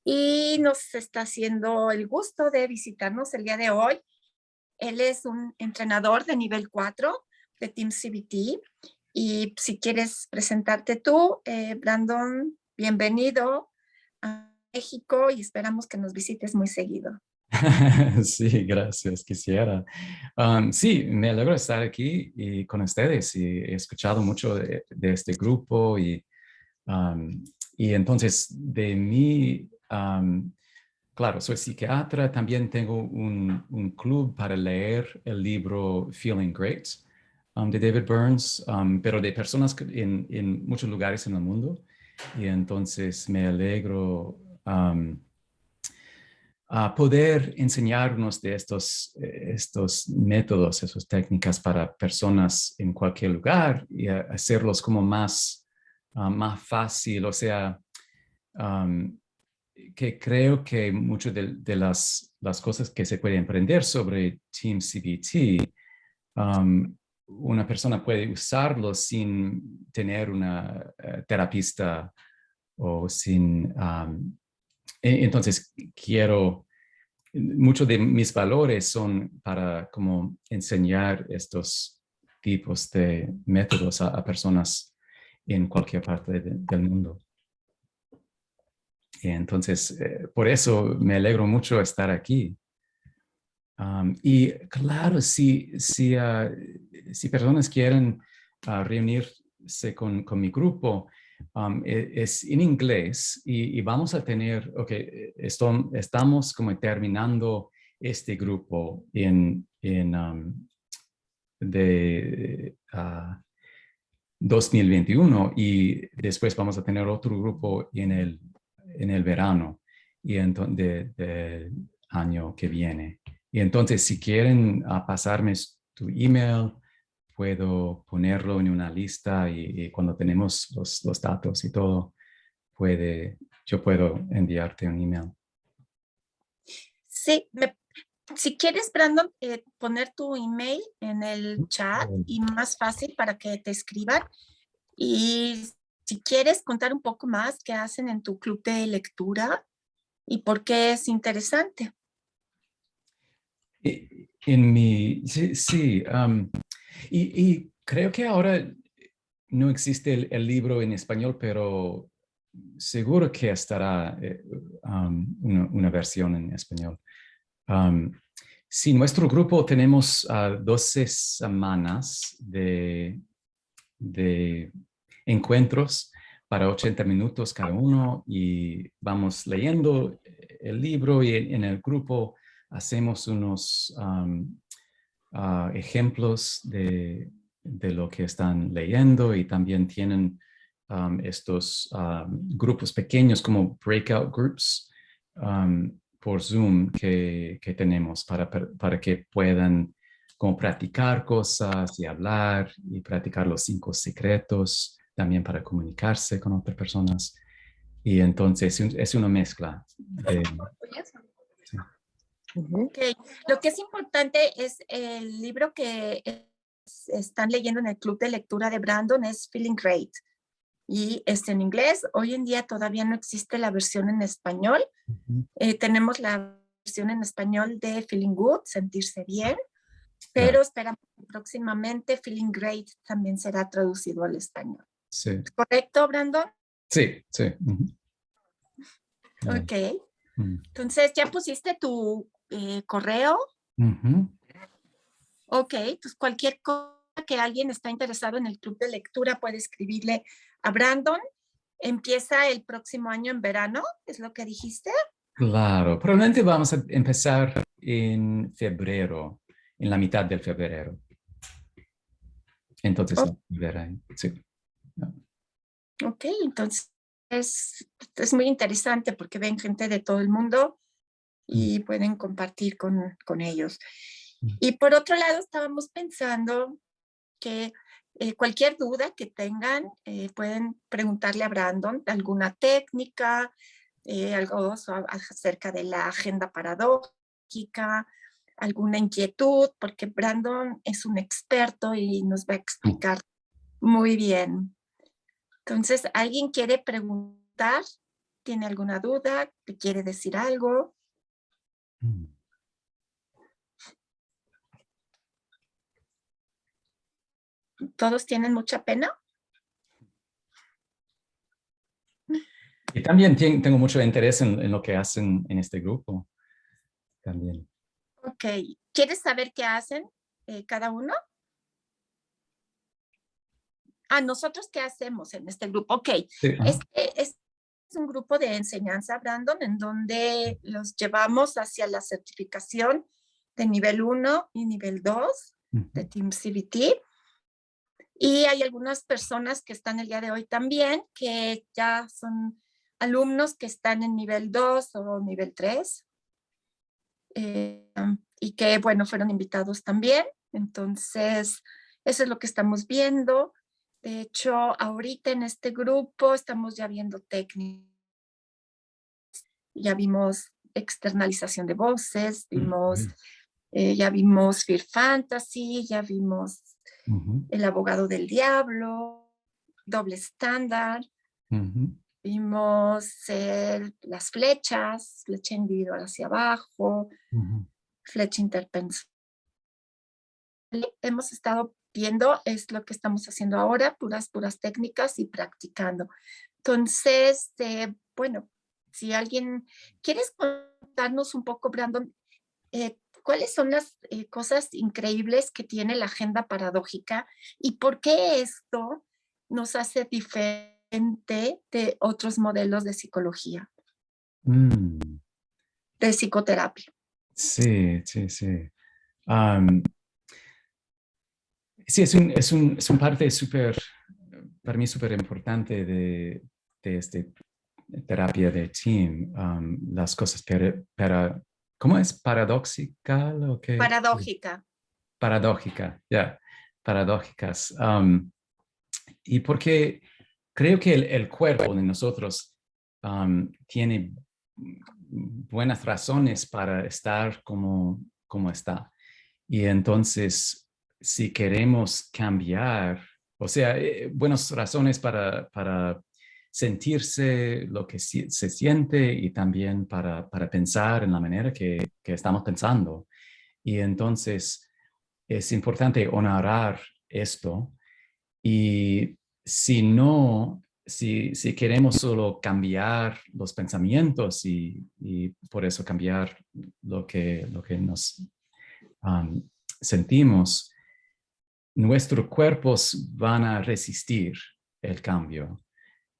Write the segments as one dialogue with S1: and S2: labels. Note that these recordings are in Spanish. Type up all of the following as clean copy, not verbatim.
S1: y nos está haciendo el gusto de visitarnos el día de hoy. Él es un entrenador de nivel 4 de Team CBT. Y si quieres presentarte tú, Brandon, bienvenido a México y esperamos que nos visites muy seguido.
S2: Sí, gracias, quisiera. Sí, me alegro estar aquí y con ustedes y he escuchado mucho de este grupo y entonces de mí, claro, soy psiquiatra, también tengo un club para leer el libro Feeling Great de David Burns, pero de personas en muchos lugares en el mundo y entonces me alegro a poder enseñarnos de estos métodos, esas técnicas para personas en cualquier lugar y hacerlos como más fácil, o sea, um, que creo que muchas de las cosas que se pueden aprender sobre Team CBT, una persona puede usarlo sin tener una terapista o sin... entonces, muchos de mis valores son para como enseñar estos tipos de métodos a personas en cualquier parte del mundo. Y entonces, por eso me alegro mucho estar aquí. Y claro, si personas quieren reunirse con mi grupo, es en inglés y vamos a tener, estamos como terminando este grupo de 2021 y después vamos a tener otro grupo en el verano y del año que viene. Y entonces, si quieren pasarme tu email, puedo ponerlo en una lista y cuando tenemos los datos y todo, yo puedo enviarte un email.
S1: Sí, si quieres, Brandon, poner tu email en el chat y más fácil para que te escriban. Y si quieres contar un poco más qué hacen en tu club de lectura y por qué es interesante.
S2: Sí, y creo que ahora no existe el libro en español, pero seguro que estará una versión en español. Sí, nuestro grupo tenemos 12 semanas de encuentros para 80 minutos cada uno y vamos leyendo el libro y en el grupo hacemos unos ejemplos de lo que están leyendo y también tienen estos grupos pequeños como breakout groups por Zoom que tenemos para que puedan como practicar cosas y hablar y practicar los 5 secretos, también para comunicarse con otras personas. Y entonces es una mezcla de... Sí.
S1: Ok, lo que es importante es el libro que están leyendo en el club de lectura de Brandon es Feeling Great y es en inglés. Hoy en día todavía no existe la versión en español. Tenemos la versión en español de Feeling Good, sentirse bien, pero
S2: Claro.
S1: esperamos que próximamente Feeling Great también será traducido al español.
S2: Sí,
S1: ¿Correcto, Brandon?
S2: sí, sí.
S1: Ok,
S2: Mm.
S1: entonces ya pusiste tu correo.
S2: Ujú.
S1: Ok, pues cualquier cosa que alguien está interesado en el club de lectura puede escribirle a Brandon. Empieza el próximo año en verano, ¿es lo que dijiste?
S2: Claro, probablemente vamos a empezar en febrero, en la mitad del febrero. Entonces,
S1: O-
S2: verá, sí.
S1: ok, entonces es muy interesante porque ven gente de todo el mundo
S2: Mm.
S1: y pueden compartir con ellos. Y por otro lado, estábamos pensando que cualquier duda que tengan, pueden preguntarle a Brandon alguna técnica, algo acerca de la agenda paradójica, alguna inquietud, porque Brandon es un experto y nos va a explicar muy bien. Entonces, ¿alguien quiere preguntar ¿Tiene alguna duda? ¿Te quiere decir algo?
S2: Mm.
S1: ¿Todos tienen mucha pena?
S2: Y también tengo mucho interés en lo que hacen en este grupo también.
S1: Ok. ¿Quieres saber qué hacen cada uno? ¿Nosotros qué hacemos en este grupo? Ok.
S2: Sí,
S1: Este es un grupo de enseñanza, Brandon, en donde los llevamos hacia la certificación de nivel 1 y nivel 2 de Team CBT. Y hay algunas personas que están el día de hoy también, que ya son alumnos que están en nivel 2 o nivel 3, y que, bueno, fueron invitados también. Entonces, eso es lo que estamos viendo. De hecho, ahorita en este grupo estamos ya viendo técnicas. Ya vimos externalización de voces, ya vimos Fear Fantasy, ya vimos El abogado del diablo, doble estándar, vimos las flechas, flecha individual hacia abajo, flecha interpersonal. Hemos estado viendo, es lo que estamos haciendo ahora, puras técnicas y practicando. Entonces, bueno, si alguien, ¿quieres contarnos un poco, Brandon, cuáles son las cosas increíbles que tiene la agenda paradójica y por qué esto nos hace diferente de otros modelos de psicología,
S2: Mm.
S1: de psicoterapia?
S2: Sí, sí, sí. Um, sí, es un parte súper, para mí súper importante de esta terapia de team. Las cosas ¿cómo es? ¿Paradoxical o qué?
S1: Paradójica.
S2: Paradójica, ya, paradójicas. Y porque creo que el cuerpo de nosotros tiene buenas razones para estar como está. Y entonces, si queremos cambiar, o sea, buenas razones para sentirse lo que se siente y también para pensar en la manera que estamos pensando. Y entonces es importante honorar esto y si no, si queremos solo cambiar los pensamientos y por eso cambiar lo que nos sentimos, nuestros cuerpos van a resistir el cambio.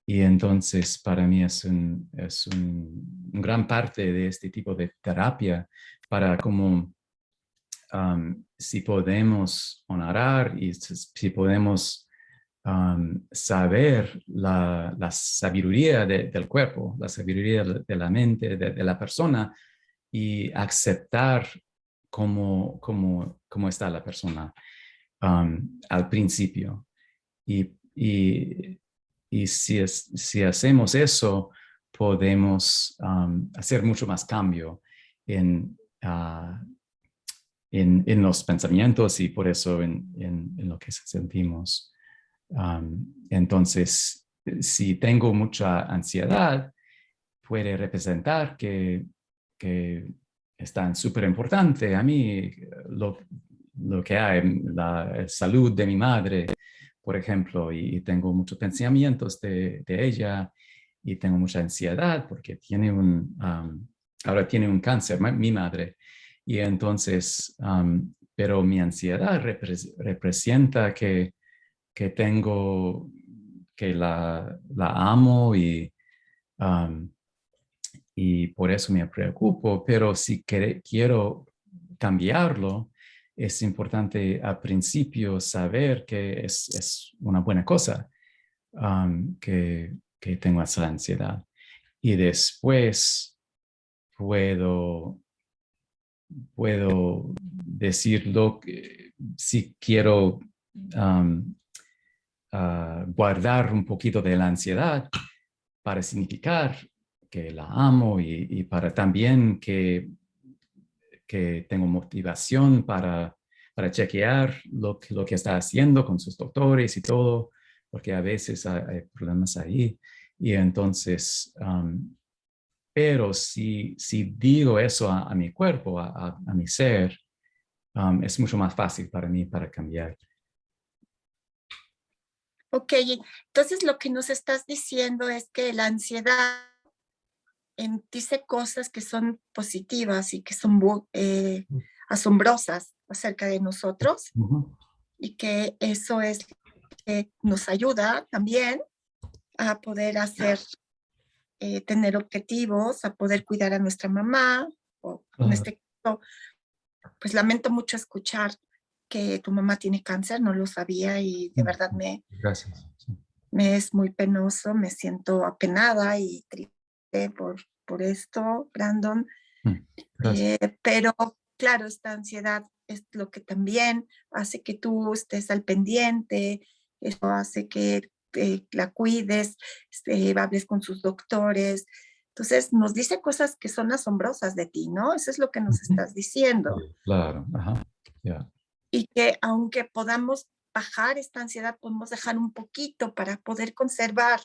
S2: Y entonces para mí es un gran parte de este tipo de terapia para como si podemos honorar y si podemos saber la sabiduría del cuerpo, la sabiduría de la mente, de la persona y aceptar cómo está la persona al principio. Y si hacemos eso, podemos hacer mucho más cambio en, uh, en los pensamientos y por eso en lo que sentimos. Entonces, si tengo mucha ansiedad, puede representar que es tan súper importante a mí lo que hay, la salud de mi madre, por ejemplo, y tengo muchos pensamientos de ella y tengo mucha ansiedad porque ahora tiene un cáncer, mi madre. Y entonces, pero mi ansiedad representa que tengo, que la amo y por eso me preocupo, pero si quiero cambiarlo, es importante al principio saber que es una buena cosa que tengo esa ansiedad. Y después puedo, puedo decirlo si quiero guardar un poquito de la ansiedad para significar que la amo y para también que tengo motivación para chequear lo que está haciendo con sus doctores y todo, porque a veces hay problemas ahí. Y entonces, pero si digo eso a mi cuerpo, a mi ser, es mucho más fácil para mí para cambiar.
S1: Ok, entonces lo que nos estás diciendo es que la ansiedad dice cosas que son positivas y que son asombrosas acerca de nosotros
S2: Ujú.
S1: y que eso es que nos ayuda también a poder tener objetivos, a poder cuidar a nuestra mamá, o en
S2: Claro.
S1: este caso, pues lamento mucho escuchar que tu mamá tiene cáncer, no lo sabía y de verdad
S2: Gracias. Sí.
S1: me es muy penoso, me siento apenada y triste por esto, Brandon.
S2: Gracias.
S1: Pero claro, esta ansiedad es lo que también hace que tú estés al pendiente, eso hace que la cuides, hables con sus doctores. Entonces, nos dice cosas que son asombrosas de ti, ¿no? Eso es lo que nos
S2: Ujú.
S1: estás diciendo.
S2: Sí, claro, ajá, ya.
S1: Y que aunque podamos bajar esta ansiedad, podemos dejar un poquito para poder conservar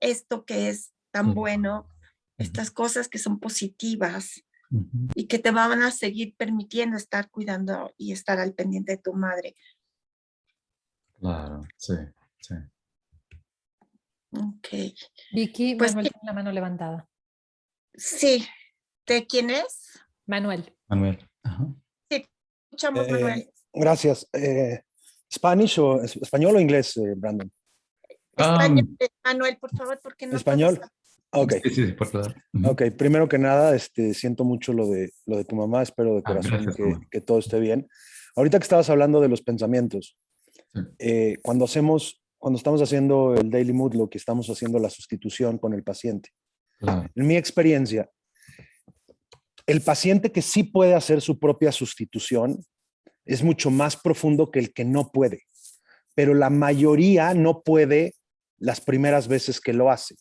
S1: esto que es tan
S2: Claro.
S1: bueno,
S2: Ujú,
S1: estas cosas que son positivas
S2: ujú.
S1: y que te van a seguir permitiendo estar cuidando y estar al pendiente de tu madre.
S2: Claro, sí, sí.
S1: Ok.
S3: Vicky,
S1: Pues
S3: Manuel tiene la mano levantada.
S1: sí, ¿de quién es?
S3: Manuel.
S2: Manuel. Ajá.
S1: Sí, escuchamos, Manuel.
S4: Gracias. ¿Spanish o español o inglés, Brandon?
S1: Español,
S2: Um,
S1: Manuel, por favor, porque no todos.
S4: ¿Español? Ok.
S2: sí, sí, por favor. Ujú.
S4: Ok, primero que nada, siento mucho lo de tu mamá, espero de corazón
S2: Gracias, mamá.
S4: que todo esté bien. Ahorita que estabas hablando de los pensamientos,
S2: Sí,
S4: cuando estamos haciendo el Daily Mood, lo que estamos haciendo la sustitución con el paciente.
S2: claro.
S4: En mi experiencia, el paciente que sí puede hacer su propia sustitución es mucho más profundo que el que no puede, pero la mayoría no puede las primeras veces que lo hace.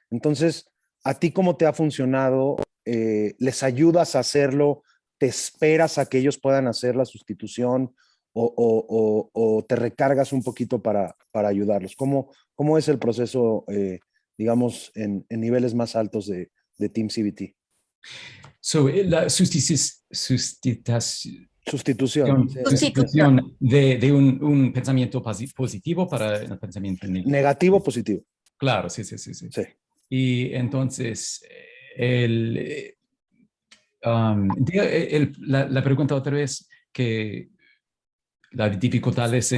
S4: Entonces, ¿a ti cómo te ha funcionado? ¿Les ayudas a hacerlo? ¿Te esperas a que ellos puedan hacer la sustitución o te recargas un poquito para ayudarlos? ¿Cómo es el proceso, digamos, en niveles más altos de Team CBT?
S2: So, la sustitución
S4: Sustitución.
S2: sustitución de un pensamiento positivo para el pensamiento negativo.
S4: Negativo, positivo.
S2: Claro, sí, sí, sí, sí.
S4: Sí.
S2: Y entonces, la pregunta otra vez, que la dificultad es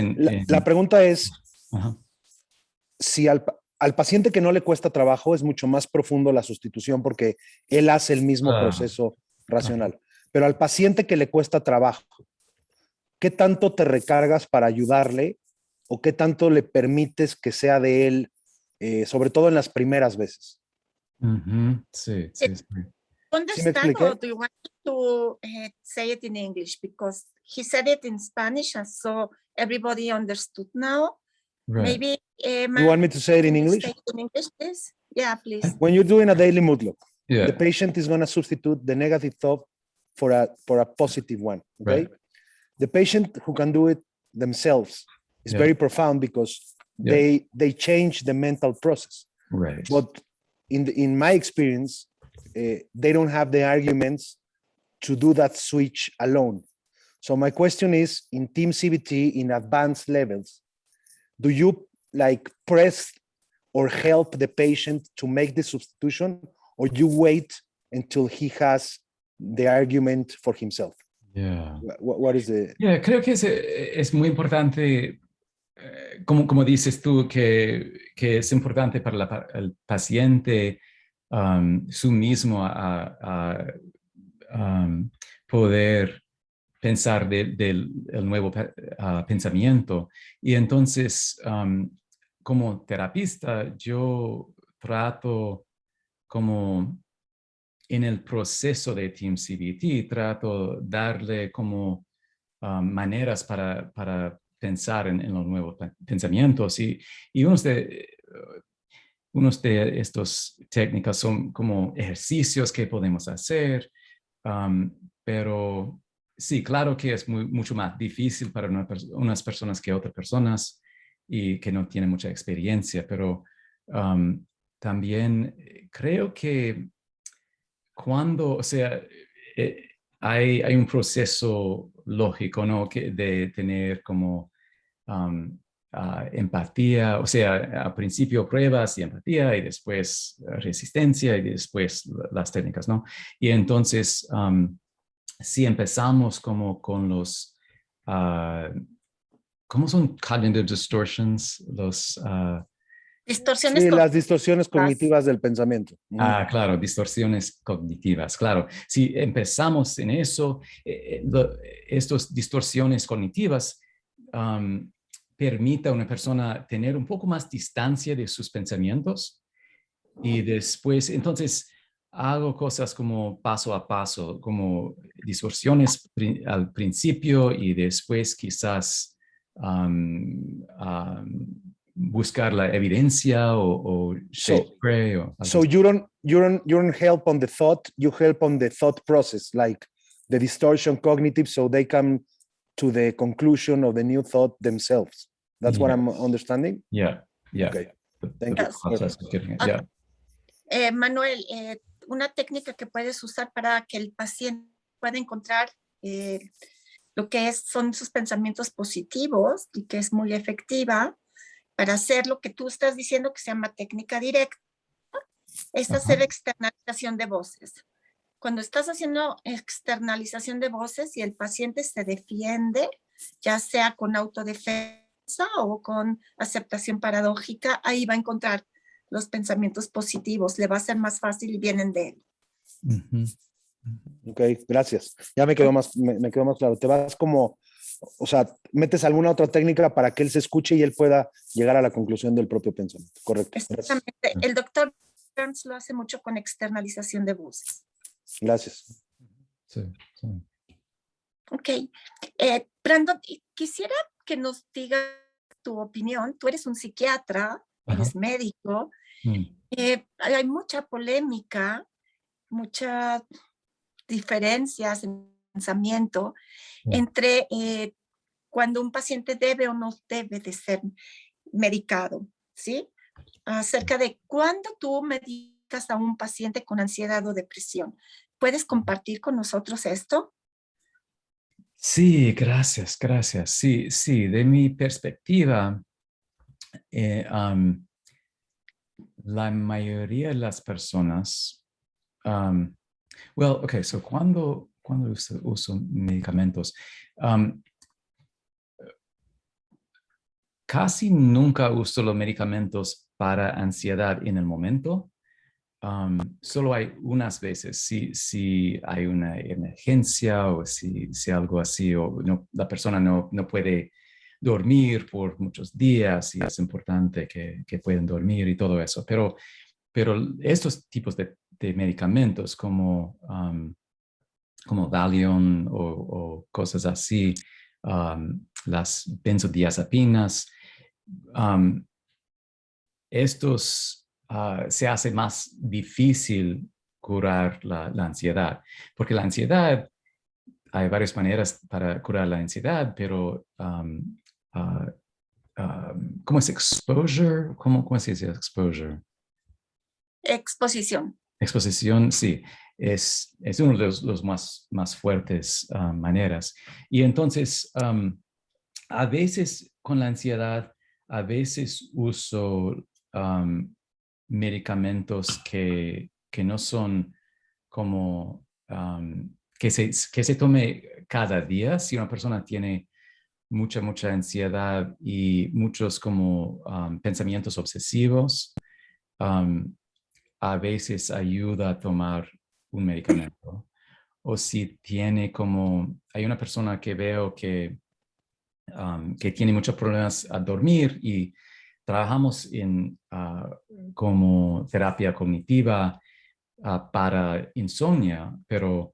S4: La pregunta es,
S2: Ajá.
S4: si al paciente que no le cuesta trabajo es mucho más profundo la sustitución porque él hace el mismo proceso racional. Pero al paciente que le cuesta trabajo, ¿qué tanto te recargas para ayudarle o qué tanto le permites que sea de él, sobre todo en las primeras veces?
S2: Sí, sí, sí.
S4: ¿Sí me
S1: Understand, or
S4: expliqué?
S1: do you want to say it in English? Because he said it in Spanish, and so everybody understood now.
S2: Right.
S1: Maybe,
S4: You want me to say it in
S1: can you
S4: English?
S1: say it in English, please? Yeah, please.
S4: When you're doing a daily mood look,
S2: Yeah.
S4: the patient is going to substitute the negative thought for a positive one, okay?
S2: Right.
S4: The patient who can do it themselves is
S2: Yeah.
S4: very profound because
S2: Yeah.
S4: they change the mental process.
S2: Right.
S4: But in my experience, they don't have the arguments to do that switch alone. So my question is, in Team CBT, in advanced levels, do you like press or help the patient to make the substitution, or you wait until he has the argument for himself?
S2: Yeah.
S4: What is the...
S2: Yeah, creo que es muy importante, como dices tú, que es importante para el paciente su mismo a poder pensar del nuevo pensamiento. Y entonces, como terapista, yo trato como en el proceso de Team CBT, trato darle como maneras para pensar en los nuevos pensamientos. Y unos de estos técnicas son como ejercicios que podemos hacer, pero sí, claro que es mucho más difícil para unas personas que otras personas y que no tienen mucha experiencia, pero también creo que cuando, o sea, hay un proceso lógico, ¿no? De tener como empatía, o sea, al principio pruebas y empatía y después resistencia y después las técnicas, ¿no? Y entonces, si empezamos como con los, ¿cómo son cognitive distortions? Los...
S1: Distorsiones
S4: Sí, las
S1: cognitivas.
S4: distorsiones cognitivas del pensamiento.
S2: claro, distorsiones cognitivas, claro. Si empezamos en eso, estas distorsiones cognitivas permite a una persona tener un poco más distancia de sus pensamientos y después, entonces, hago cosas como paso a paso, como distorsiones al principio y después quizás buscar la evidencia o Shakespeare o algo
S4: So
S2: así.
S4: you don't help on the thought, you help on the thought process, like the distortion cognitive, so they come to the conclusion of the new thought themselves. That's what I'm understanding.
S2: Yeah.
S4: Okay. Thank you.
S2: Process of getting it. Yeah.
S1: Manuel, una técnica que puedes usar para que el paciente pueda encontrar lo que son sus pensamientos positivos y que es muy efectiva para hacer lo que tú estás diciendo que se llama técnica directa, es hacer externalización de voces. Cuando estás haciendo externalización de voces y el paciente se defiende, ya sea con autodefensa o con aceptación paradójica, ahí va a encontrar los pensamientos positivos, le va a ser más fácil y vienen de él.
S4: Ok, gracias. Ya me quedó más claro. Te vas como, o sea, metes alguna otra técnica para que él se escuche y él pueda llegar a la conclusión del propio pensamiento. Correcto.
S1: Exactamente.
S2: Gracias.
S1: El doctor Burns lo hace mucho con externalización de voces.
S4: Gracias.
S2: Sí.
S1: Ok. Brandon, quisiera que nos digas tu opinión. Tú eres un psiquiatra, eres médico. Hay mucha polémica, muchas diferencias en pensamiento entre cuando un paciente debe o no debe de ser medicado, ¿sí? Acerca de cuándo tú medicas a un paciente con ansiedad o depresión. ¿Puedes compartir con nosotros esto?
S2: Sí, gracias. Sí, de mi perspectiva, la mayoría de las personas, so cuando uso medicamentos, casi nunca uso los medicamentos para ansiedad en el momento. Solo hay unas veces, si hay una emergencia o si algo así, o la persona no puede dormir por muchos días y es importante que puedan dormir y todo eso. Pero estos tipos de medicamentos como Valium o cosas así, las benzodiazepinas, estos se hace más difícil curar la ansiedad, porque la ansiedad, hay varias maneras para curar la ansiedad, pero ¿cómo es exposure? ¿Cómo se dice exposure?
S1: Exposición.
S2: Exposición, sí, es uno de los más fuertes maneras. Y entonces, a veces con la ansiedad, a veces uso medicamentos que no son como que se tome cada día. Si una persona tiene mucha ansiedad y muchos como pensamientos obsesivos, a veces ayuda a tomar un medicamento. O si tiene como, hay una persona que veo que tiene muchos problemas a dormir y trabajamos en como terapia cognitiva para insomnia, pero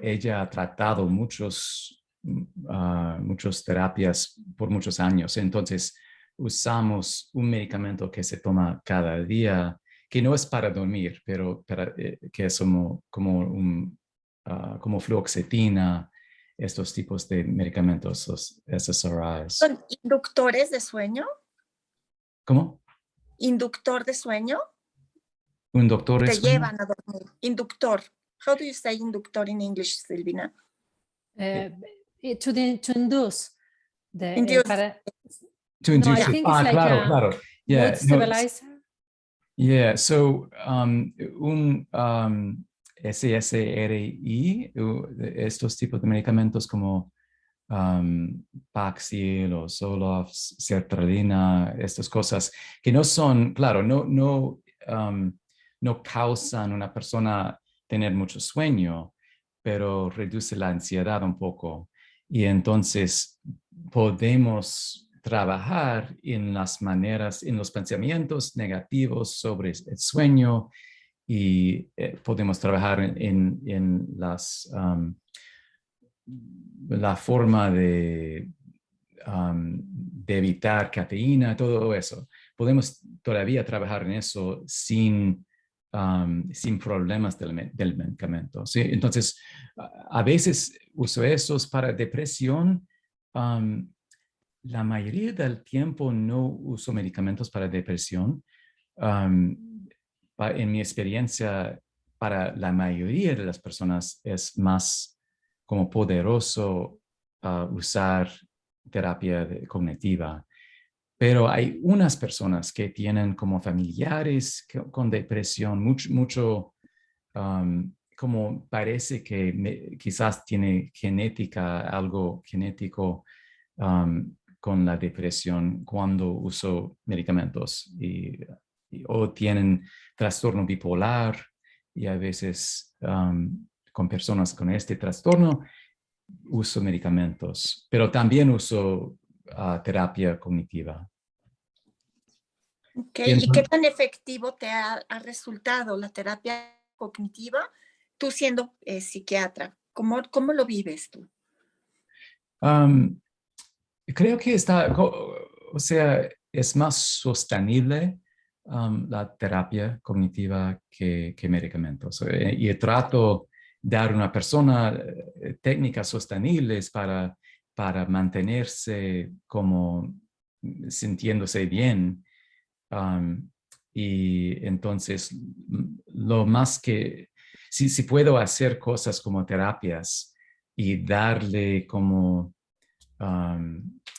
S2: ella ha tratado muchas terapias por muchos años. Entonces, usamos un medicamento que se toma cada día, que no es para dormir, pero que es como fluoxetina, estos tipos de medicamentos, los SSRIs.
S1: ¿Son inductores de sueño?
S2: ¿Cómo?
S1: inductor de sueño,
S2: Un doctor
S1: te
S2: es sueño.
S1: llevan a dormir. Inductor. How do you say inductor in English, Silvina?
S3: To induce.
S1: Induce.
S2: To
S3: No,
S2: induce
S3: I
S2: it.
S3: think it's like
S2: claro,
S3: a
S2: claro. Yeah,
S3: mood stabilizer.
S2: Yeah, so un SSRI, estos tipos de medicamentos como Paxil o Zoloft, sertralina, estas cosas que no son, claro, no causan a una persona tener mucho sueño, pero reduce la ansiedad un poco. Y entonces podemos trabajar en las maneras, en los pensamientos negativos sobre el sueño y podemos trabajar en la forma de evitar cafeína, todo eso. Podemos todavía trabajar en eso sin problemas del medicamento. ¿Sí? Entonces, a veces uso esos para depresión. La mayoría del tiempo no uso medicamentos para depresión. En mi experiencia, para la mayoría de las personas es más como poderoso usar terapia cognitiva. Pero hay unas personas que tienen como familiares con depresión, mucho como parece que quizás tiene algo genético con la depresión cuando uso medicamentos o tienen trastorno bipolar y a veces con personas con este trastorno uso medicamentos, pero también uso terapia cognitiva.
S1: Okay. ¿Y qué tan efectivo te ha resultado la terapia cognitiva, tú siendo psiquiatra? ¿Cómo lo vives tú?
S2: Creo que o sea, es más sostenible la terapia cognitiva que medicamentos. Y trato de dar a una persona técnicas sostenibles para mantenerse como sintiéndose bien. Y entonces, lo más que, si puedo hacer cosas como terapias y darle como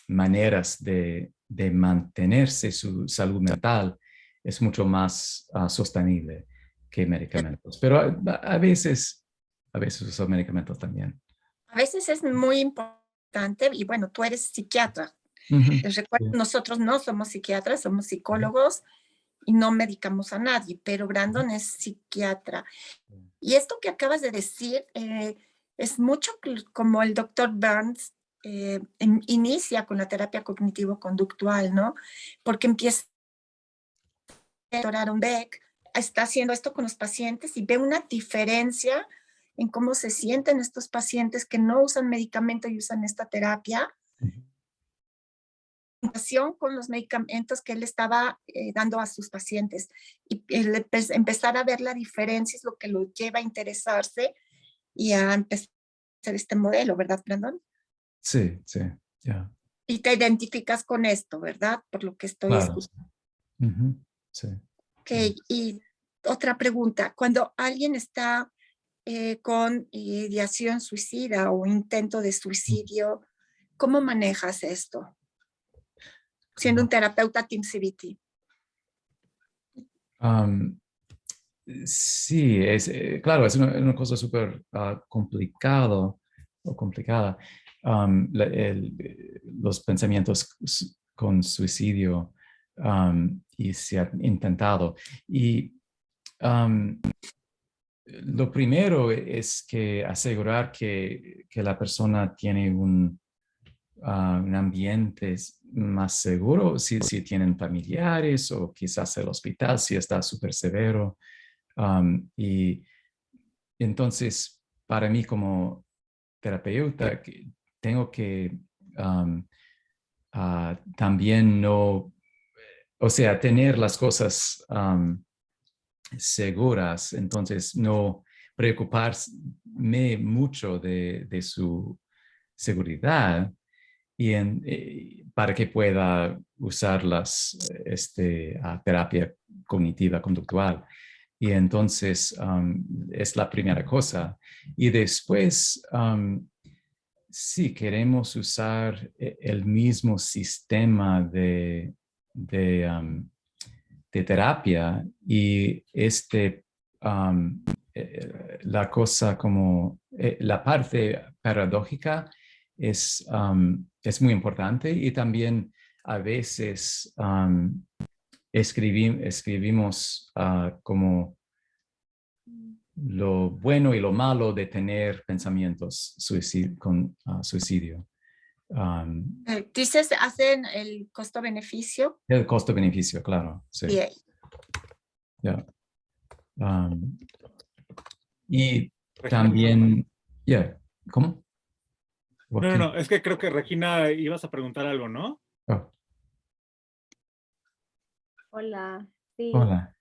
S2: maneras de mantenerse su salud mental, es mucho más sostenible que medicamentos. Pero a veces uso medicamentos también.
S1: A veces es muy importante, y bueno, tú eres psiquiatra. Les recuerdo, nosotros no somos psiquiatras, somos psicólogos y no medicamos a nadie, pero Brandon es psiquiatra. Y esto que acabas de decir es mucho como el doctor Burns inicia con la terapia cognitivo-conductual, ¿no? Porque empieza el doctor Aaron Beck, está haciendo esto con los pacientes y ve una diferencia en cómo se sienten estos pacientes que no usan medicamento y usan esta terapia, con los medicamentos que él estaba dando a sus pacientes. Y empezar a ver la diferencia es lo que lo lleva a interesarse y a empezar a hacer este modelo, ¿verdad, Brandon?
S2: Sí, sí, ya. Yeah.
S1: Y te identificas con esto, ¿verdad? Por lo que estoy escuchando.
S2: Sí.
S1: Ok, y otra pregunta. Cuando alguien está con ideación suicida o intento de suicidio, ¿cómo manejas esto? Siendo un terapeuta Team CBT.
S2: Sí, claro, es una cosa súper complicada. Los pensamientos con suicidio y se ha intentado. Y lo primero es que asegurar que la persona tiene un ambiente más seguro, si tienen familiares o quizás el hospital si está súper severo. Y entonces, para mí como terapeuta, tengo que también o sea, tener las cosas seguras, entonces no preocuparme mucho de su seguridad para que pueda usar terapia cognitiva conductual. Y entonces es la primera cosa. Y después, sí, queremos usar el mismo sistema de terapia y la cosa como la parte paradójica es muy importante, y también a veces escribimos como lo bueno y lo malo de tener pensamientos con suicidio.
S1: Dices, hacen el costo-beneficio.
S2: El costo-beneficio, claro, sí.
S1: Bien.
S2: Yeah. Y también, ¿cómo?
S5: No, es que creo que Regina ibas a preguntar algo, ¿no?
S2: Oh.
S6: Hola, sí.
S2: Hola.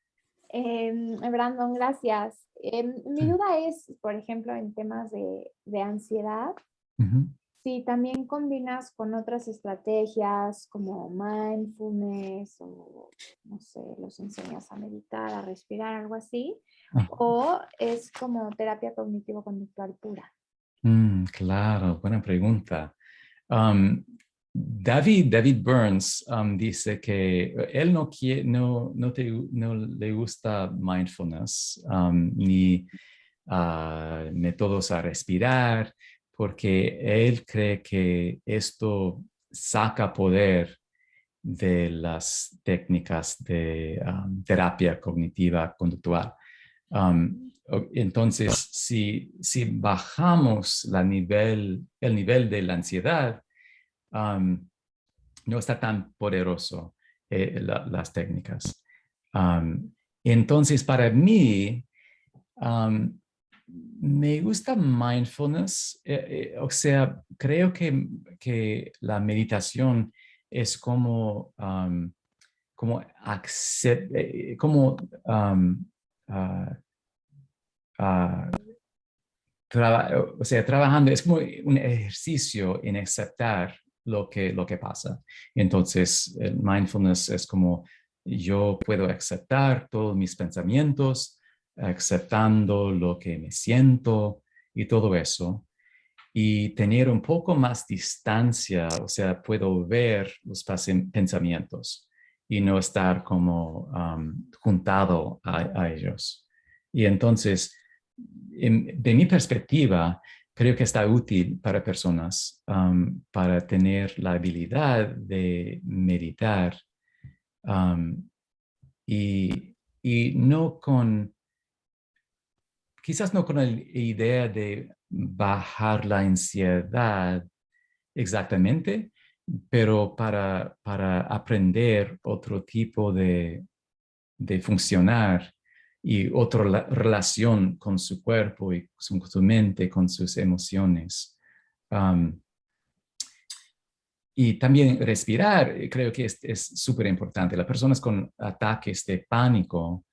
S6: Brandon, gracias. Mi duda es, por ejemplo, en temas de ansiedad, si también combinas con otras estrategias como mindfulness o, no sé, los enseñas a meditar, a respirar, algo así, o es como terapia cognitivo-conductual pura.
S2: Claro, buena pregunta. David Burns dice que él no le gusta mindfulness ni métodos a respirar, porque él cree que esto saca poder de las técnicas de terapia cognitiva conductual. Entonces, si bajamos el nivel de la ansiedad, no está tan poderoso las técnicas. Entonces, para mí, me gusta mindfulness. O sea, creo que la meditación es como trabajando, es como un ejercicio en aceptar lo que pasa. Entonces, el mindfulness es como yo puedo aceptar todos mis pensamientos, aceptando lo que me siento y todo eso, y tener un poco más distancia, o sea, puedo ver los pensamientos y no estar como juntado a ellos. Y entonces, de mi perspectiva, creo que está útil para personas para tener la habilidad de meditar y no quizás no con la idea de bajar la ansiedad exactamente, pero para aprender otro tipo de funcionar y otra relación con su cuerpo y con su mente, con sus emociones. Y también respirar, creo que es súper importante. Las personas con ataques de pánico,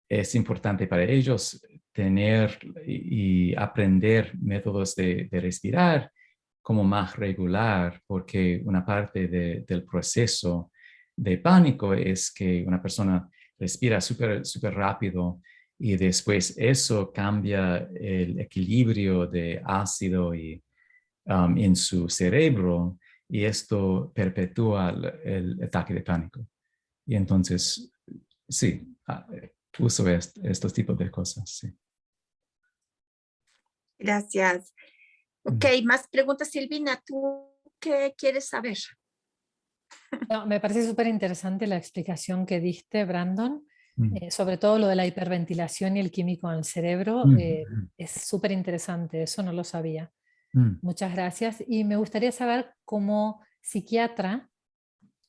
S2: es importante para ellos tener y aprender métodos de respirar como más regular, porque una parte del proceso de pánico es que una persona respira súper rápido y después eso cambia el equilibrio de ácido en su cerebro, y esto perpetúa el ataque de pánico. Y entonces, sí, uso estos tipos de cosas, sí.
S1: Gracias. Ok, más preguntas, Silvina. ¿Tú qué quieres saber?
S3: No, me parece súper interesante la explicación que diste, Brandon, sobre todo lo de la hiperventilación y el químico en el cerebro. Es súper interesante, eso no lo sabía. Muchas gracias. Y me gustaría saber, como psiquiatra,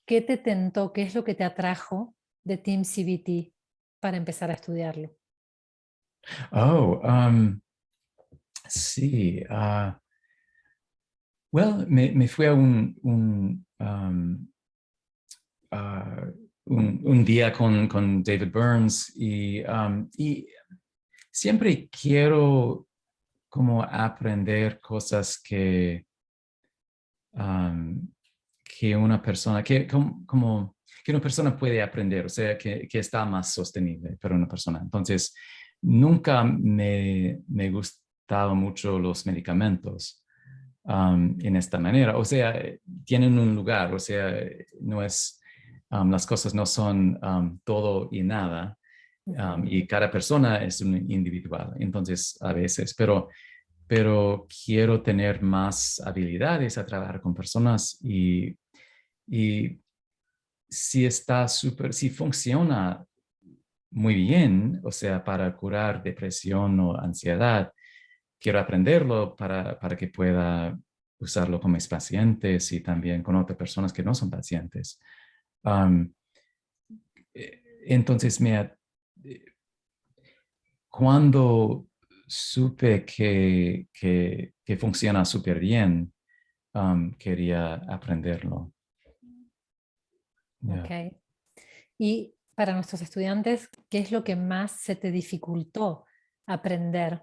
S3: ¿qué te tentó, qué es lo que te atrajo de Team CBT para empezar a estudiarlo?
S2: Sí. Me fui a un día con David Burns y siempre quiero como aprender cosas que que una persona, que una persona puede aprender, o sea, que está más sostenible para una persona. Entonces, nunca me gustaban mucho los medicamentos en esta manera. O sea, tienen un lugar, o sea, no es, las cosas no son todo y nada. Y cada persona es un individual, entonces a veces, pero quiero tener más habilidades a trabajar con personas y si funciona muy bien, o sea, para curar depresión o ansiedad, quiero aprenderlo para que pueda usarlo con mis pacientes y también con otras personas que no son pacientes. Entonces, cuando supe que funciona súper bien, quería aprenderlo.
S3: Yeah. Ok. Y para nuestros estudiantes, ¿qué es lo que más se te dificultó aprender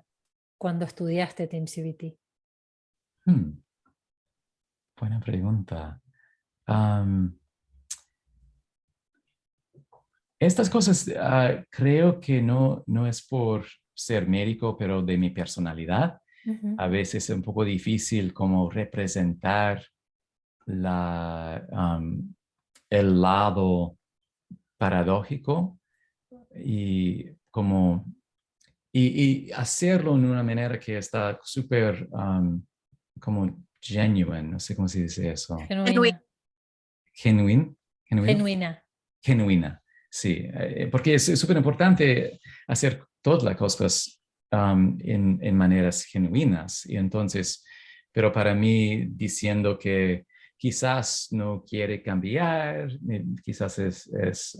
S3: cuando estudiaste TeamCBT?
S2: Buena pregunta. Estas cosas creo que no es por ser médico, pero de mi personalidad. A veces es un poco difícil como representar el lado paradójico y hacerlo en una manera que está súper como genuine, no sé cómo se dice eso.
S3: Genuina.
S2: Genuina, sí, porque es súper importante hacer todas las cosas en maneras genuinas. Y entonces, pero para mí, diciendo que quizás no quiere cambiar, quizás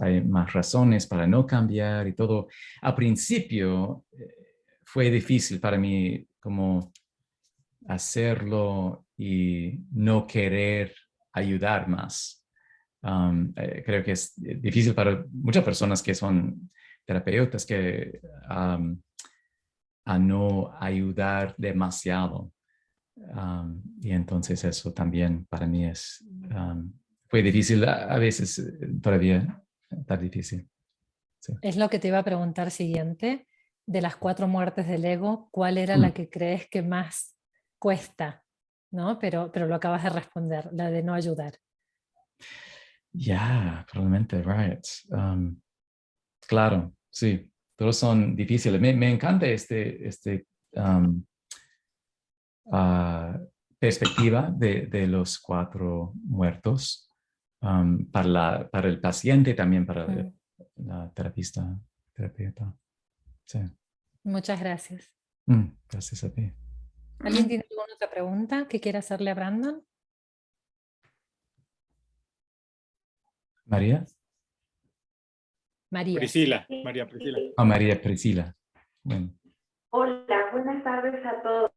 S2: hay más razones para no cambiar y todo. Al principio fue difícil para mí como hacerlo y no querer ayudar más. Creo que es difícil para muchas personas que son terapeutas que a no ayudar demasiado. Y entonces eso también para mí fue difícil, a veces todavía está difícil. Sí.
S3: Es lo que te iba a preguntar siguiente. De las 4 muertes del ego, ¿cuál era la que crees que más cuesta? ¿No? Pero lo acabas de responder, la de no ayudar.
S2: Ya, probablemente, right. Claro, sí, todos son difíciles. Me encanta perspectiva de los 4 muertos para el paciente y también para la terapeuta. Sí.
S3: Muchas gracias.
S2: Gracias a ti.
S3: ¿Alguien tiene alguna otra pregunta que quiera hacerle a Brandon?
S2: ¿María?
S3: María.
S5: Priscila. María Priscila.
S2: María Priscila. Bueno.
S7: Hola, buenas tardes a todos.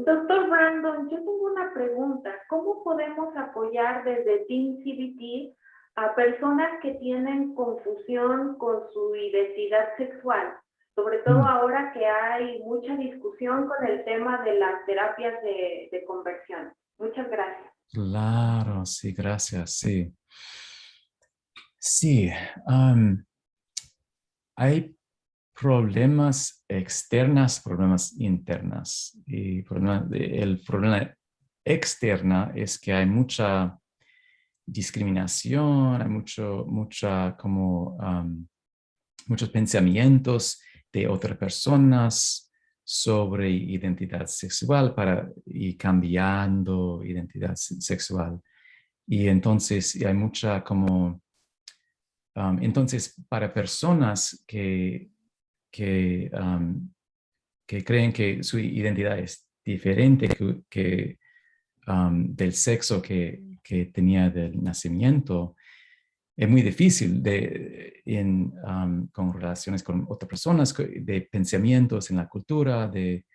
S7: Doctor Brandon, yo tengo una pregunta. ¿Cómo podemos apoyar desde TeamCBT a personas que tienen confusión con su identidad sexual? Sobre todo ahora que hay mucha discusión con el tema de las terapias de conversión. Muchas gracias.
S2: Claro, sí, gracias, sí. Sí, hay problemas externos, problemas internos. Y el problema externo es que hay mucha discriminación, hay muchos pensamientos de otras personas sobre identidad sexual y cambiando identidad sexual. Y entonces hay mucha entonces para personas que creen que su identidad es diferente del sexo que tenía del nacimiento, es muy difícil con relaciones con otras personas, de pensamientos en la cultura, de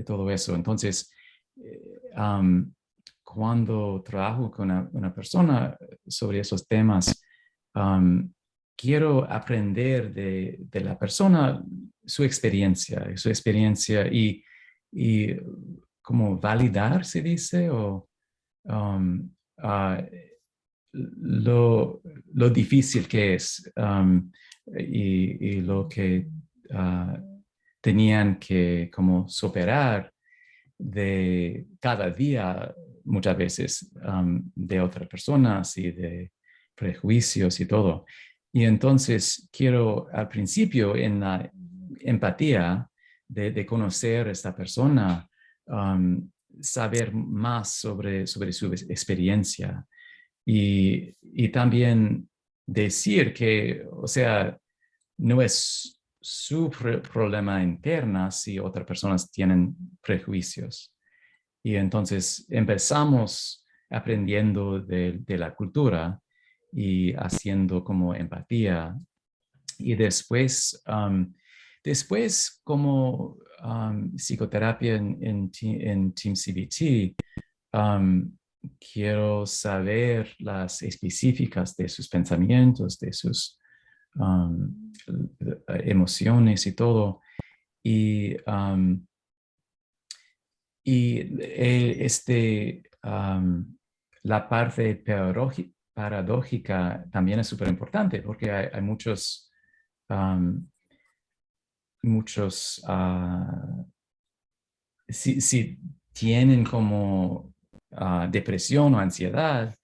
S2: todo eso. Entonces, cuando trabajo con una persona sobre esos temas, quiero aprender de la persona su experiencia y como validar, se dice, o lo difícil que es y lo que tenían que como superar de cada día, muchas veces, de otras personas y de prejuicios y todo. Y entonces quiero al principio en la empatía de conocer a esta persona, saber más sobre su experiencia y también decir que, o sea, no es su problema interno si otras personas tienen prejuicios. Y entonces empezamos aprendiendo de la cultura y haciendo como empatía. Y después, después como psicoterapia en Team CBT, quiero saber las específicas de sus pensamientos, de sus emociones y todo. Y, la parte paradójica también es súper importante porque hay muchos, si tienen como depresión o ansiedad,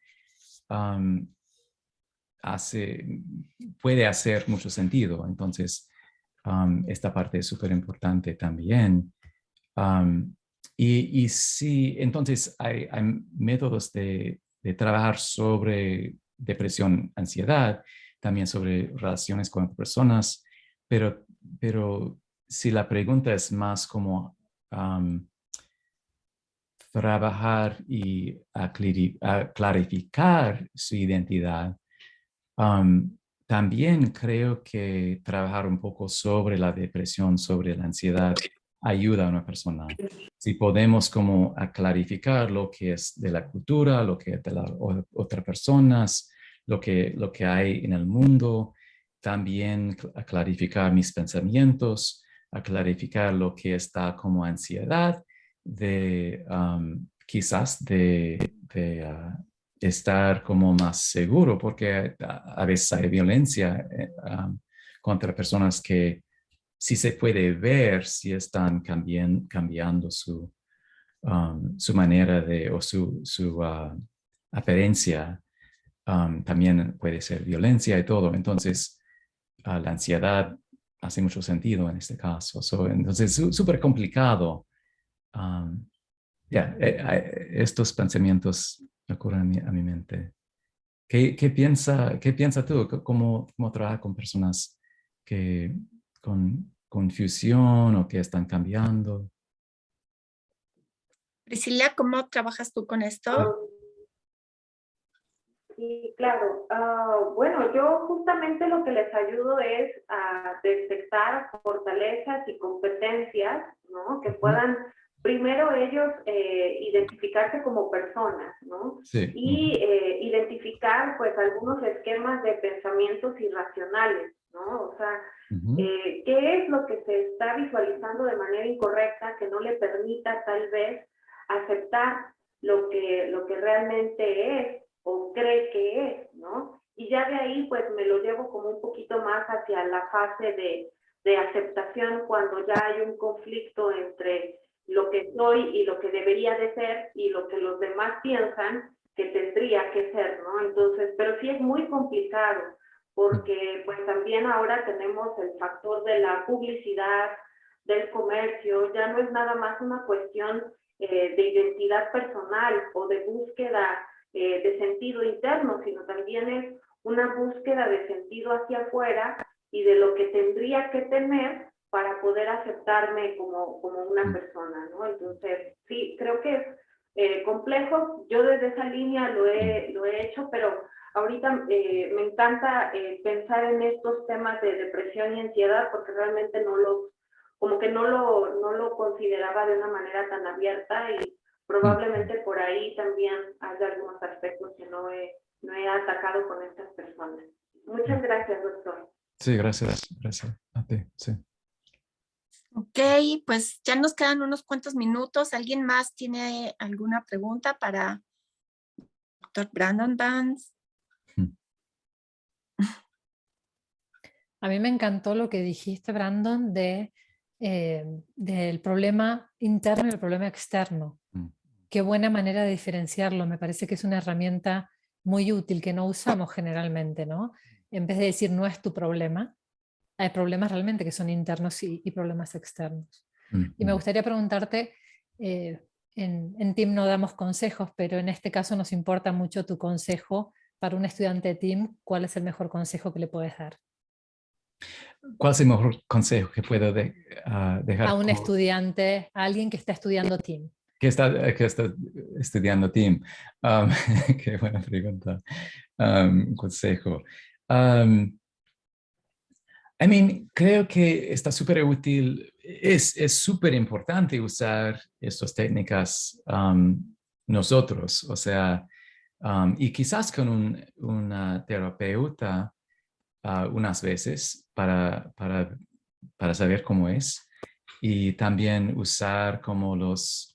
S2: puede hacer mucho sentido. Entonces, esta parte es súper importante también. Y sí, entonces hay métodos de trabajar sobre depresión, ansiedad, también sobre relaciones con personas, pero si la pregunta es más como trabajar y clarificar su identidad, también creo que trabajar un poco sobre la depresión, sobre la ansiedad, ayuda a una persona. Si podemos como clarificar lo que es de la cultura, lo que es de las otras personas, lo que hay en el mundo, también a clarificar mis pensamientos, a clarificar lo que está como ansiedad, quizás de estar como más seguro, porque a veces hay violencia contra personas que sí se puede ver si están cambiando su manera de o su apariencia. También puede ser violencia y todo. Entonces, la ansiedad hace mucho sentido en este caso. Entonces, es súper complicado. Estos pensamientos ocurren a mi mente. ¿Qué piensa tú? ¿Cómo trabaja con personas que con confusión o que están cambiando?
S1: Priscila, ¿cómo trabajas tú con esto?
S7: Sí, claro. Bueno, yo justamente lo que les ayudo es a detectar fortalezas y competencias, ¿no? Que puedan primero ellos identificarse como personas, ¿no?
S2: Sí.
S7: Y identificar pues algunos esquemas de pensamientos irracionales, ¿no? O sea, ¿qué es lo que se está visualizando de manera incorrecta que no le permita tal vez aceptar lo que realmente es o cree que es, ¿no? Y ya de ahí pues me lo llevo como un poquito más hacia la fase de aceptación cuando ya hay un conflicto entre lo que soy y lo que debería de ser y lo que los demás piensan que tendría que ser, ¿no? Entonces, pero sí es muy complicado porque pues también ahora tenemos el factor de la publicidad, del comercio, ya no es nada más una cuestión de identidad personal o de búsqueda de sentido interno, sino también es una búsqueda de sentido hacia afuera y de lo que tendría que tener para poder aceptarme como una persona, ¿no? Entonces, sí, creo que es complejo. Yo desde esa línea lo he hecho, pero ahorita me encanta pensar en estos temas de depresión y ansiedad porque realmente no lo consideraba de una manera tan abierta y probablemente por ahí también haya algunos aspectos que no he atacado con estas personas. Muchas gracias, doctor.
S2: Sí, gracias a ti. Sí.
S1: Ok, pues ya nos quedan unos cuantos minutos. ¿Alguien más tiene alguna pregunta para Dr. Brandon Vance?
S3: A mí me encantó lo que dijiste, Brandon, del problema interno y el problema externo. Qué buena manera de diferenciarlo. Me parece que es una herramienta muy útil que no usamos generalmente, ¿no? En vez de decir no es tu problema, hay problemas realmente que son internos y problemas externos. Y me gustaría preguntarte, en TEAM no damos consejos, pero en este caso nos importa mucho tu consejo para un estudiante de TEAM. ¿Cuál es el mejor consejo que le puedes dar?
S2: ¿Cuál es el mejor consejo que puedo dejar?
S3: A un estudiante, a alguien que está estudiando TEAM.
S2: Que está estudiando TEAM. Qué buena pregunta. Consejo. Creo que está súper útil. Es súper importante usar estas técnicas nosotros. O sea, y quizás con una terapeuta unas veces para saber cómo es. Y también usar como los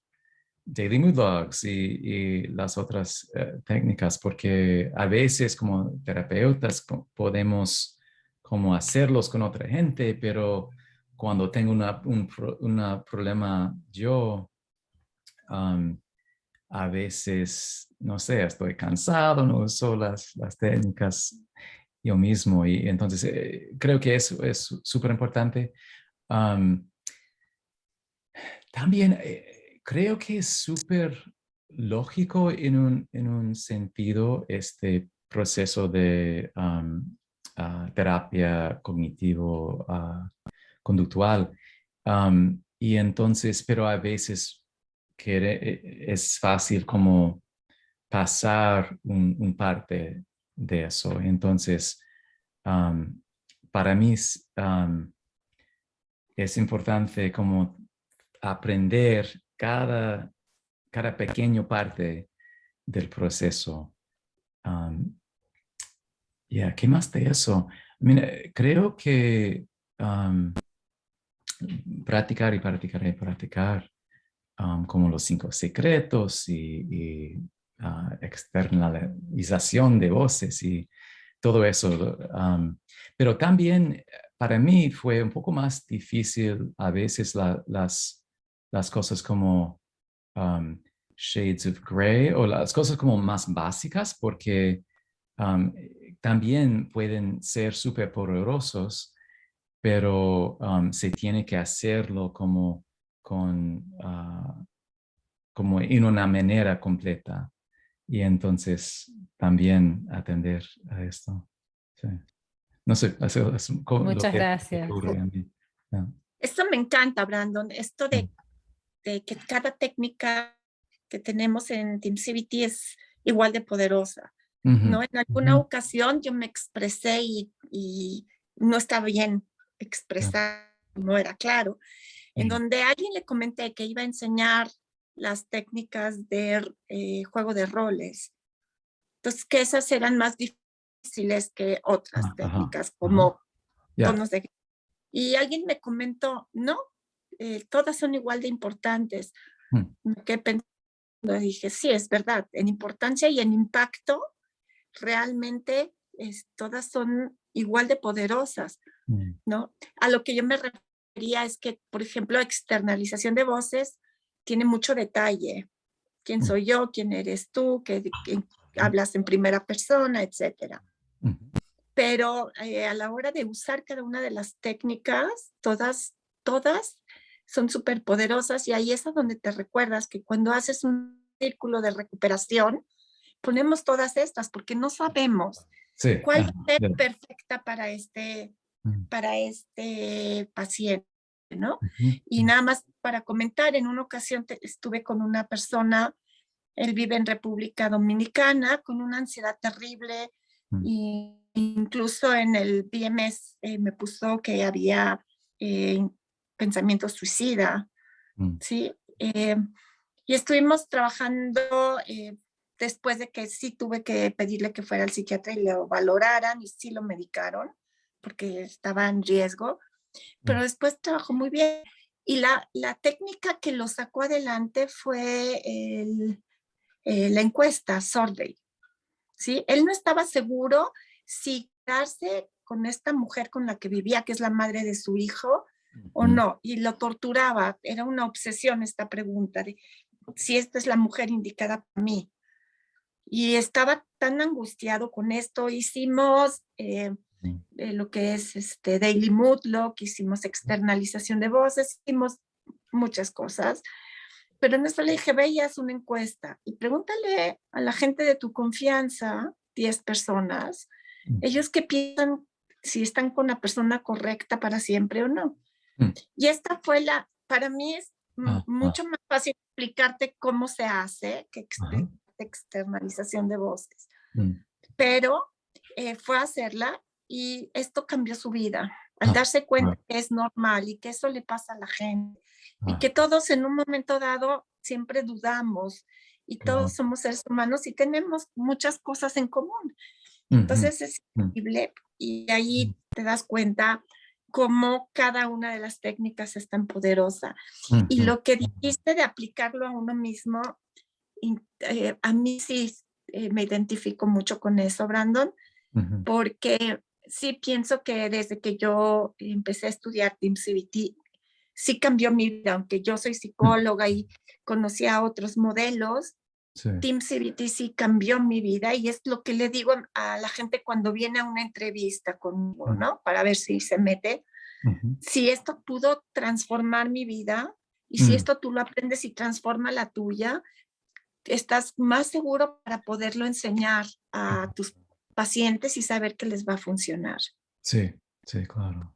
S2: Daily Mood Logs y las otras técnicas, porque a veces como terapeutas podemos como hacerlos con otra gente, pero cuando tengo un problema yo, a veces, no sé, estoy cansado, no uso las técnicas yo mismo, y entonces creo que eso es súper importante. También creo que es súper lógico en un sentido este proceso de terapia cognitivo-conductual. Y entonces, pero a veces es fácil como pasar un parte de eso. Entonces, para mí es importante como aprender cada pequeño parte del proceso. ¿Qué más de eso? Creo que practicar y practicar y practicar, como los 5 secretos y externalización de voces y todo eso. Pero también para mí fue un poco más difícil a veces las cosas como shades of gray o las cosas como más básicas, porque también pueden ser súper poderosos, pero se tiene que hacerlo como en una manera completa. Y entonces también atender a esto. Sí. No sé, eso es lo
S3: Muchas
S2: que
S3: gracias.
S2: ocurre a mí. Yeah.
S1: Esto me encanta, Brandon, esto de que cada técnica que tenemos en TeamCBT es igual de poderosa. ¿No? En alguna ocasión yo me expresé y no estaba bien expresar, no era claro. En donde a alguien le comenté que iba a enseñar las técnicas de juego de roles. Entonces, que esas eran más difíciles que otras técnicas, como tonos de... Y alguien me comentó, no, todas son igual de importantes. Que pensando, dije, sí, es verdad, en importancia y en impacto, realmente todas son igual de poderosas, ¿no? A lo que yo me refería es que, por ejemplo, externalización de voces tiene mucho detalle. ¿Quién soy yo? ¿Quién eres tú? ¿Qué hablas en primera persona? Etcétera. Pero a la hora de usar cada una de las técnicas, todas son súper poderosas, y ahí es a donde te recuerdas que cuando haces un círculo de recuperación, ponemos todas estas porque no sabemos cuál es perfecta para este paciente, ¿no? Y nada más para comentar, en una ocasión estuve con una persona, él vive en República Dominicana, con una ansiedad terrible, y incluso en el BMS me puso que había pensamiento suicida, ¿sí? Y estuvimos trabajando después de que sí tuve que pedirle que fuera al psiquiatra y lo valoraran, y sí lo medicaron porque estaba en riesgo, pero después trabajó muy bien. Y la técnica que lo sacó adelante fue la encuesta, survey. ¿Sí? Él no estaba seguro si quedarse con esta mujer con la que vivía, que es la madre de su hijo, o no, y lo torturaba. Era una obsesión esta pregunta de si esta es la mujer indicada para mí. Y estaba tan angustiado con esto. Hicimos lo que es Daily Mood Lock, hicimos externalización de voces, hicimos muchas cosas. Pero en eso le dije, ve y haz una encuesta y pregúntale a la gente de tu confianza, 10 personas, ellos qué piensan, si están con la persona correcta para siempre o no. Y esta fue para mí es mucho más fácil explicarte cómo se hace que externalización de voces. Pero fue a hacerla y esto cambió su vida. Al darse cuenta que es normal y que eso le pasa a la gente. Y que todos en un momento dado siempre dudamos y todos somos seres humanos y tenemos muchas cosas en común. Entonces es increíble y ahí te das cuenta cómo cada una de las técnicas es tan poderosa. Y lo que dijiste de aplicarlo a uno mismo, a mí sí me identifico mucho con eso, Brandon, porque sí pienso que desde que yo empecé a estudiar TeamCBT, sí cambió mi vida, aunque yo soy psicóloga y conocí a otros modelos, TeamCBT sí cambió mi vida y es lo que le digo a la gente cuando viene a una entrevista conmigo, ¿no? Para ver si se mete. Si esto pudo transformar mi vida y si esto tú lo aprendes y transforma la tuya, estás más seguro para poderlo enseñar a tus pacientes y saber que les va a funcionar.
S2: Sí, sí, claro.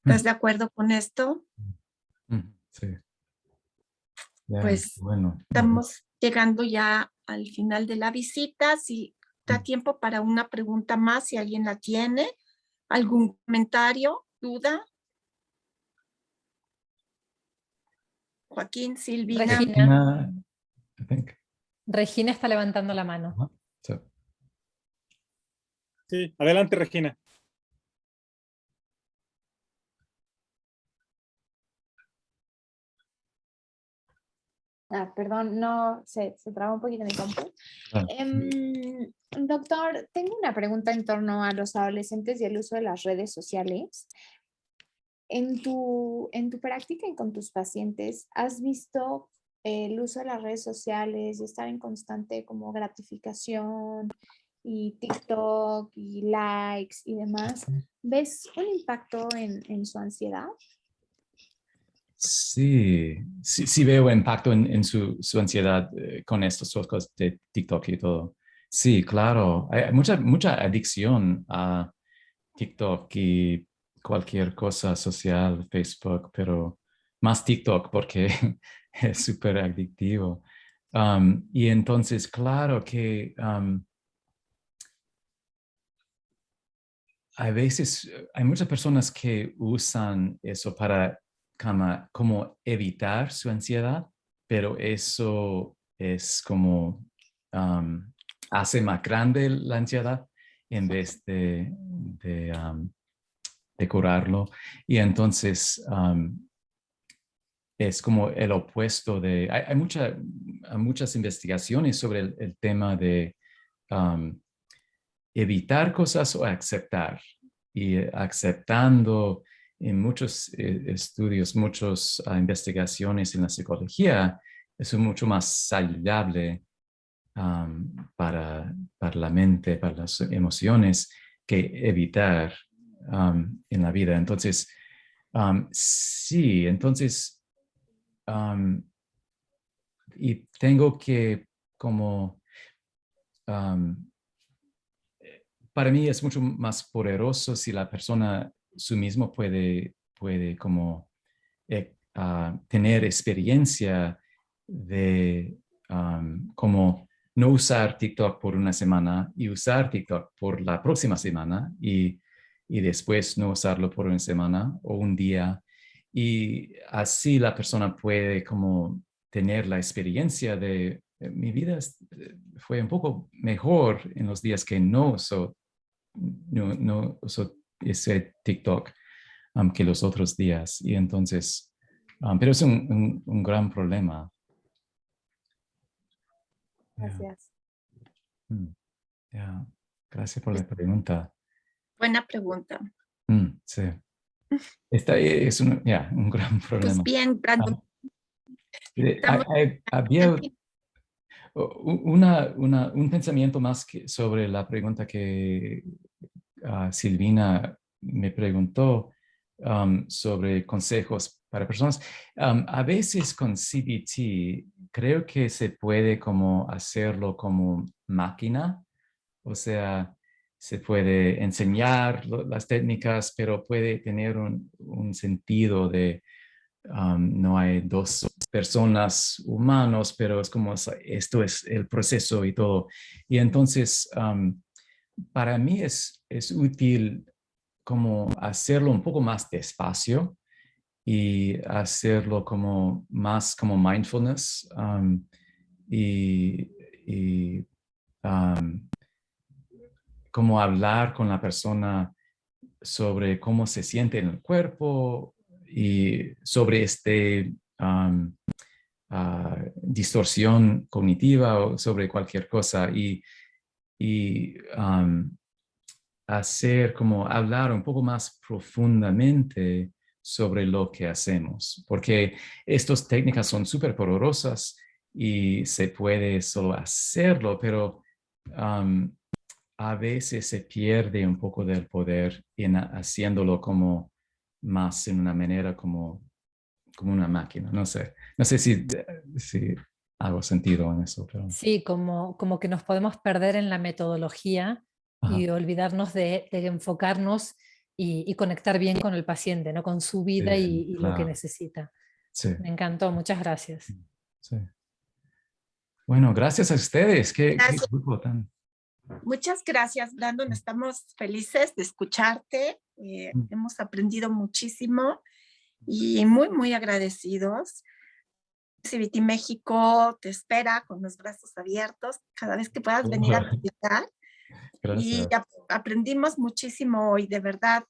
S1: ¿Estás de acuerdo con esto?
S2: Sí. Yeah,
S1: Pues
S2: bueno.
S1: estamos llegando ya al final de la visita. Si da tiempo para una pregunta más, si alguien la tiene, algún comentario, duda. Joaquín, Silvina.
S3: Regina.
S2: I think.
S3: Regina está levantando la mano.
S5: Sí, adelante, Regina.
S6: Perdón, no, se traba un poquito mi compu. Doctor, tengo una pregunta en torno a los adolescentes y el uso de las redes sociales. En tu práctica y con tus pacientes, ¿has visto el uso de las redes sociales y estar en constante como gratificación y TikTok y likes y demás? ¿Ves un impacto en su ansiedad?
S2: Sí, sí veo impacto en su ansiedad con estas cosas de TikTok y todo. Sí, claro. Hay mucha adicción a TikTok y cualquier cosa social, Facebook, pero más TikTok porque es súper adictivo. Y entonces, claro que a veces hay muchas personas que usan eso para como evitar su ansiedad, pero eso es como hace más grande la ansiedad en vez de curarlo. Y entonces es como el opuesto de... Hay muchas investigaciones sobre el tema de evitar cosas o aceptar. Y aceptando en muchos estudios, muchas investigaciones en la psicología, es mucho más saludable para la mente, para las emociones, que evitar en la vida. Entonces, sí, entonces, y tengo que como... para mí es mucho más poderoso si la persona su mismo puede como tener experiencia de como no usar TikTok por una semana y usar TikTok por la próxima semana y después no usarlo por una semana o un día. Y así la persona puede como tener la experiencia de mi vida fue un poco mejor en los días que no uso ese TikTok que los otros días. Y entonces Pero es un gran problema.
S6: Gracias.
S2: Gracias por la pregunta.
S1: Buena pregunta.
S2: Sí. Esta es un gran problema.
S1: Pues bien, Brandon.
S2: Había un pensamiento más sobre la pregunta que Silvina me preguntó sobre consejos para personas. A veces con CBT creo que se puede como hacerlo como máquina, o sea, se puede enseñar las técnicas, pero puede tener un sentido de no hay dos personas humanos, pero es como esto es el proceso y todo. Y entonces, para mí es útil como hacerlo un poco más despacio y hacerlo como más como mindfulness y como hablar con la persona sobre cómo se siente en el cuerpo y sobre distorsión cognitiva o sobre cualquier cosa y hacer como hablar un poco más profundamente sobre lo que hacemos, porque estas técnicas son súper poderosas y se puede solo hacerlo, pero a veces se pierde un poco del poder en haciéndolo como más en una manera como una máquina. No sé si hago sentido en eso. Pero...
S3: Sí, como que nos podemos perder en la metodología y olvidarnos de enfocarnos y conectar bien con el paciente, ¿no? Con su vida y
S2: claro.
S3: lo que necesita.
S2: Sí.
S3: Me encantó, muchas gracias.
S2: Sí. Bueno, gracias a ustedes. Qué grupo tan...
S1: Muchas gracias, Brandon. Estamos felices de escucharte. Hemos aprendido muchísimo y muy, muy agradecidos. CBT México te espera con los brazos abiertos cada vez que puedas venir a visitar. Y aprendimos muchísimo hoy, de verdad.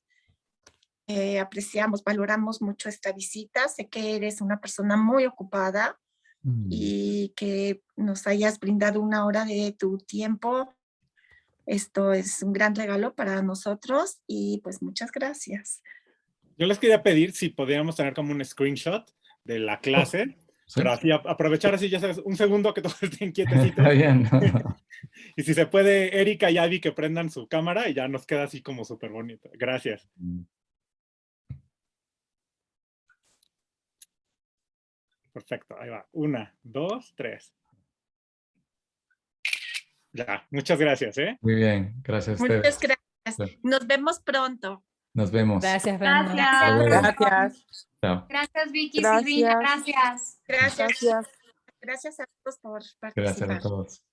S1: Apreciamos, valoramos mucho esta visita. Sé que eres una persona muy ocupada y que nos hayas brindado una hora de tu tiempo. Esto es un gran regalo para nosotros y pues muchas gracias.
S5: Yo les quería pedir si podíamos tener como un screenshot de la clase, pero así aprovechar así, ya sabes, un segundo que todos estén quietecitos.
S2: Está bien.
S5: Y si se puede, Erika y Avi que prendan su cámara y ya nos queda así como súper bonito. Gracias. Perfecto, ahí va. 1, 2, 3. Ya, muchas gracias, ¿eh?
S2: Muy bien, gracias a ustedes.
S1: Muchas gracias. Nos vemos pronto.
S2: Nos vemos.
S3: Gracias, Brandon.
S8: Gracias.
S2: Chao.
S8: Gracias, Vicky, Silvina, gracias.
S1: Gracias. Gracias a todos por participar.
S2: Gracias a todos.